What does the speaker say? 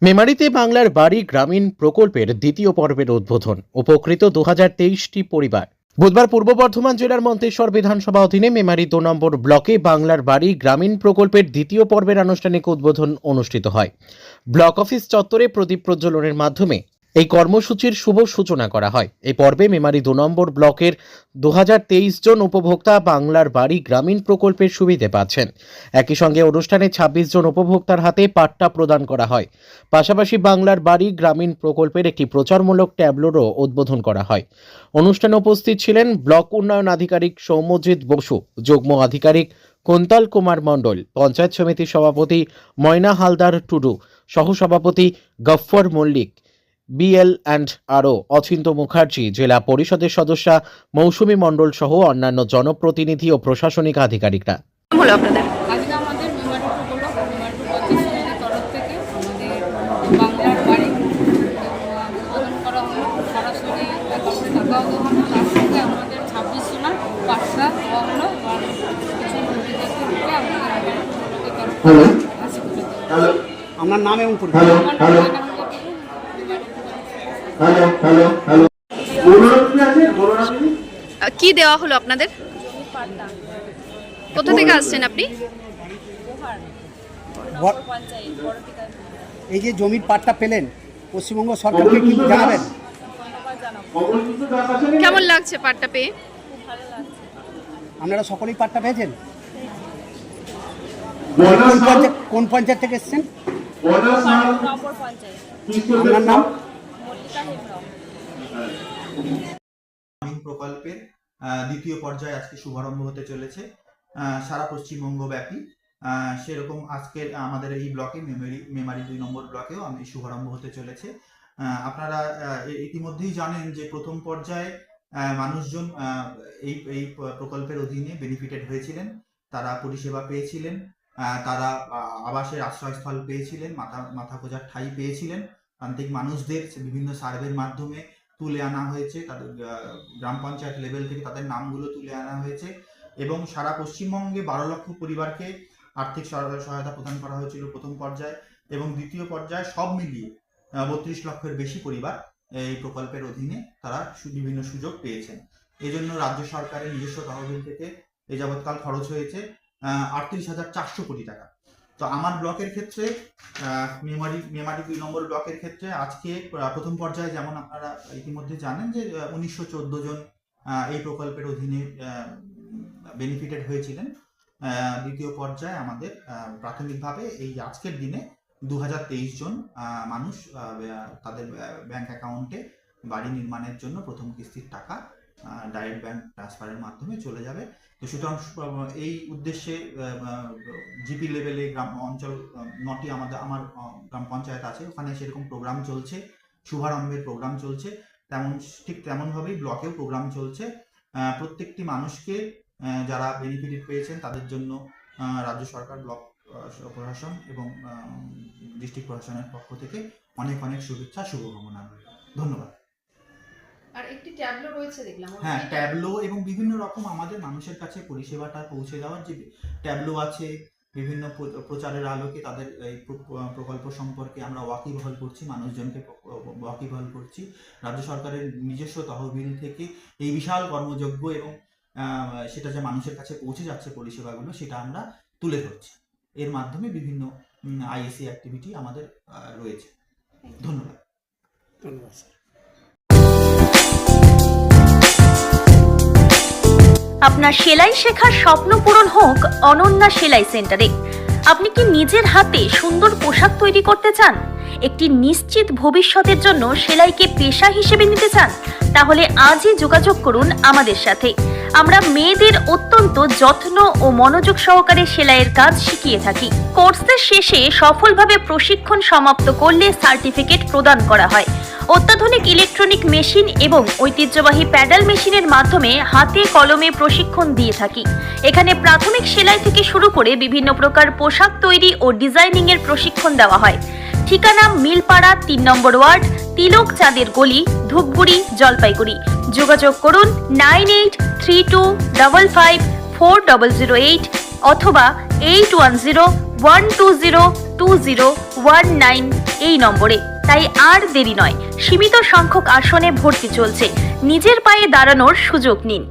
মেমারিতে বাংলার বাড়ি গ্রামীণ প্রকল্পের দ্বিতীয় পর্বের উদ্বোধন। উপকৃত 2023টি পরিবার। বুধবার পূর্ব বর্ধমান জেলার মন্তেশ্বর বিধানসভা অধীনে মেমারি 2 নম্বর ব্লকে বাংলার বাড়ি গ্রামীণ প্রকল্পের দ্বিতীয় পর্বের আনুষ্ঠানিক উদ্বোধন অনুষ্ঠিত হয়। ব্লক অফিস চত্বরে প্রদীপ প্রজ্বলনের মাধ্যমে এই কর্মসূচির শুভ সূচনা করা হয়। এই পর্বে মেমারি 2 নম্বর ব্লকের 2023 জন উপভোক্তা বাংলার বাড়ি গ্রামীণ প্রকল্পের সুবিধে পাচ্ছেন। একই সঙ্গে অনুষ্ঠানে 26 জন উপভোক্তার হাতে পাট্টা প্রদান করা হয়। পাশাপাশি বাংলার বাড়ি গ্রামীণ প্রকল্পের একটি প্রচারমূলক ট্যাবলোরও উদ্বোধন করা হয়। অনুষ্ঠানে উপস্থিত ছিলেন ব্লক উন্নয়ন আধিকারিক সৌম্যজিৎ বসু, যুগ্ম আধিকারিক কুন্তল কুমার মণ্ডল, পঞ্চায়েত সমিতির সভাপতি ময়না হালদার টুডু, সহসভাপতি গফ্ফর মল্লিক, BL&RO অচিন্ত মুখার্জি, জেলা পরিষদের সদস্যা মৌসুমী মণ্ডল সহ অন্যান্য জনপ্রতিনিধি ও প্রশাসনিক আধিকারিকরা। হলো আপনাদের আজকে আমাদের মেমারি পঞ্চায়েত তরফ থেকে আমাদের বাংলার বাড়ি উদ্বোধন করা হলো। সরাসরি অ্যাকাউন্টে টাকাও দেওয়া হলো, তার সঙ্গে আমাদের 26 জনের পাট্টা দেওয়া হলো। আর কিছু মন্ত্রীদেরকে মিলে আমাদের তরফ থেকে আপনার নাম এবং পরিচয়। কি দেওয়া হলো আপনাদের? কোথা থেকে আসছেন আপনি? এই যে জমির পাট্টা পেলেন, পশ্চিমবঙ্গ সরকারকে কি জানাবেন? কেমন লাগছে পাট্টা পেয়ে? আপনারা সকলেই পাট্টা পেয়েছেন? কোন পঞ্চায়েত থেকে এসেছেন? আপনার নাম? গ্রামীণ প্রকল্পের দ্বিতীয় পর্যায়ে আজকে শুভারম্ভ হতে চলেছে সারা পশ্চিমবঙ্গ ব্যাপী। সেরকম আজকের আমাদের এই ব্লকে মেমারি 2 নম্বর ব্লকেও আমি শুভারম্ভ হতে চলেছে। আপনারা ইতিমধ্যেই জানেন যে প্রথম পর্যায়ে মানুষজন এই প্রকল্পের অধীনে বেনিফিটেড হয়েছিলেন, তারা পরিষেবা পেয়েছিলেন, তারা আবাসের আশ্রয়স্থল পেয়েছিলেন, মাথা গোঁজার ঠাঁই পেয়েছিলেন। প্রান্তিক মানুষদের বিভিন্ন সার্ভের মাধ্যমে তুলে আনা হয়েছে, তাদের গ্রাম পঞ্চায়েত লেভেল থেকে তাদের নামগুলো তুলে আনা হয়েছে এবং সারা পশ্চিমবঙ্গে 12 লক্ষ পরিবারকে আর্থিক সহায়তা প্রদান করা হয়েছিল প্রথম পর্যায়ে, এবং দ্বিতীয় পর্যায়ে সব মিলিয়ে 32 লক্ষের বেশি পরিবার এই প্রকল্পের অধীনে তারা বিভিন্ন সুযোগ পেয়েছেন। এই জন্য রাজ্য সরকারের নিজস্ব তহবিল থেকে এ যাবৎকাল খরচ হয়েছে 38,400 কোটি টাকা। তো আমার ব্লকের ক্ষেত্রে মেমারি 2 নম্বর ব্লকের ক্ষেত্রে আজকে প্রথম পর্যায়ে যেমন আপনারা ইতিমধ্যে জানেন যে 1914 জন এই প্রকল্পের অধীনে বেনিফিটেড হয়েছিলেন। দ্বিতীয় পর্যায়ে আমাদের প্রাথমিকভাবে এই আজকের দিনে 2023 জন মানুষ তাদের ব্যাংক অ্যাকাউন্টে বাড়ি নির্মাণের জন্য প্রথম কিস্তির টাকা ডাইরেক্ট ব্যাংক ট্রান্সফারের মাধ্যমে চলে যাবে। তো সুতরাং এই উদ্দেশ্যে জিপি লেভেলে গ্রাম অঞ্চল 9টি আমার গ্রাম পঞ্চায়েত আছে, ওখানে সেরকম প্রোগ্রাম চলছে, শুভারম্ভের প্রোগ্রাম চলছে। ঠিক তেমনভাবেই ব্লকেও প্রোগ্রাম চলছে। প্রত্যেকটি মানুষকে যারা বেনিফিট পেয়েছেন তাদের জন্য রাজ্য সরকার, ব্লক প্রশাসন এবং ডিস্ট্রিক্ট প্রশাসনের পক্ষ থেকে অনেক অনেক শুভেচ্ছা, শুভকামনা রইল। ধন্যবাদ। আর একটি ট্যাবলো রয়েছে দেখলাম। হ্যাঁ, ট্যাবলো এবং বিভিন্ন রকম আমাদের মানুষের কাছে পরিষেবাটা পৌঁছে দেওয়ার যে ট্যাবলো আছে, বিভিন্ন প্রচারের আলোকে তাদের এই প্রকল্প সম্পর্কে আমরা ওয়াকিবহাল করছি, মানুষজনকে ওয়াকিবহাল করছি। রাজ্য সরকারের নিজস্ব তহবিল থেকে এই বিশাল কর্মযজ্ঞ এবং সেটা যে মানুষের কাছে পৌঁছে যাচ্ছে পরিষেবাগুলো, সেটা আমরা তুলে ধরছি। এর মাধ্যমে বিভিন্ন আইএসি অ্যাক্টিভিটি আমাদের রয়েছে। ধন্যবাদ। ধন্যবাদ স্যার। আপনার সেলাই শেখার স্বপ্ন পূরণ হোক অনন্যা সেলাই সেন্টারে। আপনি কি নিজের হাতে সুন্দর পোশাক তৈরি করতে চান? একটি নিশ্চিত ভবিষ্যতের জন্য সেলাইকে পেশা হিসেবে নিতে চান? তাহলে আজই যোগাযোগ করুন আমাদের সাথে। আমরা মেয়েদের অত্যন্ত যত্ন ও মনোযোগ সহকারে সেলাইয়ের কাজ শিখিয়ে থাকি। কোর্সের শেষে সফলভাবে প্রশিক্ষণ সমাপ্ত করলে সার্টিফিকেট প্রদান করা হয়। অত্যাধুনিক ইলেকট্রনিক মেশিন এবং ঐতিহ্যবাহী প্যাডেল মেশিনের মাধ্যমে হাতে কলমে প্রশিক্ষণ দিয়ে থাকি। এখানে প্রাথমিক সেলাই থেকে শুরু করে বিভিন্ন প্রকার পোশাক তৈরি ও ডিজাইনিং এর প্রশিক্ষণ দেওয়া হয়। ঠিকানা মিলপাড়া 3 নম্বর ওয়ার্ড, তিলক চাঁদের গলি, ধূপগুড়ি, জলপাইগুড়ি। যোগাযোগ করুন 9832554008 অথবা 8101202019 এই নম্বরে। তাই আর দেরি নয়, সীমিত সংখ্যক আসনে ভর্তি চলছে। নিজের পায়ে দাঁড়ানোর সুযোগ নিন।